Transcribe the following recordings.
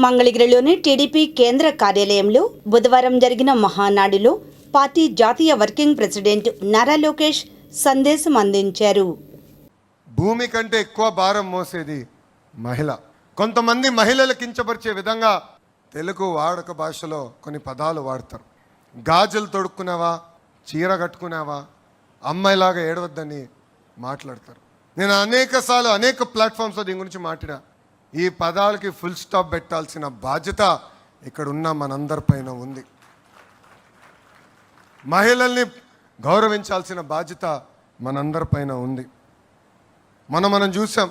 మంగళగిరిలోని టీడీపీ కేంద్ర కార్యాలయంలో బుధవారం జరిగిన మహానాడులో పార్టీ జాతీయ వర్కింగ్ ప్రెసిడెంట్ నారా లోకేష్ సందేశం అందించారు. భూమి కంటే ఎక్కువ భారం మోసేది మహిళ. కొంతమంది మహిళలు కించపరిచే విధంగా తెలుగు వాడక భాషలో కొన్ని పదాలు వాడతారు. గాజులు తొడుక్కున్నావా, చీర కట్టుకున్నావా, అమ్మాయిలాగా ఏడవద్దని మాట్లాడతారు. నేను అనేక ప్లాట్ఫామ్స్లో దీని గురించి మాట్లాడా. ఈ పదాలకి ఫుల్ స్టాప్ పెట్టాల్సిన బాధ్యత ఇక్కడ ఉన్న మనందరిపైన ఉంది. మహిళల్ని గౌరవించాల్సిన బాధ్యత మనందరిపైన ఉంది. మనం చూసాం.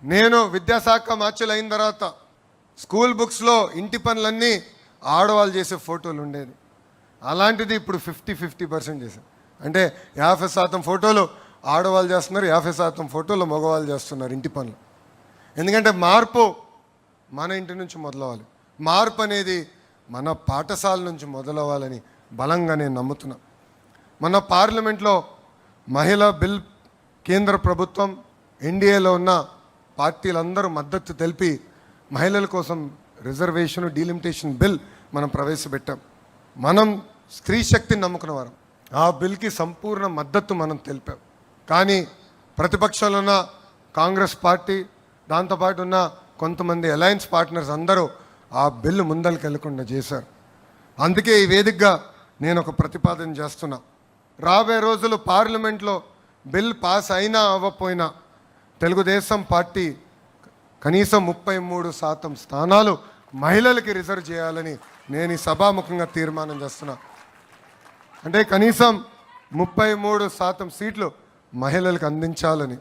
నేను విద్యాశాఖ మార్చులు అయిన తర్వాత స్కూల్ బుక్స్లో ఇంటి పనులన్నీ ఆడవాళ్ళు చేసే ఫోటోలు ఉండేది. అలాంటిది ఇప్పుడు 50% చేశారు. అంటే 50% ఫోటోలు ఆడవాళ్ళు చేస్తున్నారు, 50% ఫోటోలు మగవాళ్ళు చేస్తున్నారు ఇంటి పనులు. ఎందుకంటే మార్పు మన ఇంటి నుంచి మొదలవ్వాలి. మార్పు అనేది మన పాఠశాల నుంచి మొదలవ్వాలని బలంగా నేను నమ్ముతున్నా. మన పార్లమెంట్లో మహిళా బిల్ కేంద్ర ప్రభుత్వం, ఎన్డీఏలో ఉన్న పార్టీలందరూ మద్దతు తెలిపి మహిళల కోసం రిజర్వేషన్ డీలిమిటేషన్ బిల్ మనం ప్రవేశపెట్టాం. మనం స్త్రీ శక్తిని నమ్ముకున్న వారం. ఆ బిల్కి సంపూర్ణ మద్దతు మనం తెలిపాం. కానీ ప్రతిపక్షంలో ఉన్న కాంగ్రెస్ పార్టీ, దాంతోపాటు ఉన్న కొంతమంది అలయన్స్ పార్ట్నర్స్ అందరూ ఆ బిల్లు ముందరికి వెళ్లకుండా చేశారు. అందుకే ఈ వేదికగా నేను ఒక ప్రతిపాదన చేస్తున్నా. రాబోయే రోజులు పార్లమెంట్లో బిల్ పాస్ అయినా అవ్వకపోయినా తెలుగుదేశం పార్టీ కనీసం 33% స్థానాలు మహిళలకి రిజర్వ్ చేయాలని నేను ఈ సభాముఖంగా తీర్మానం చేస్తున్నా. అంటే కనీసం 33% సీట్లు మహిళలకు అందించాలని.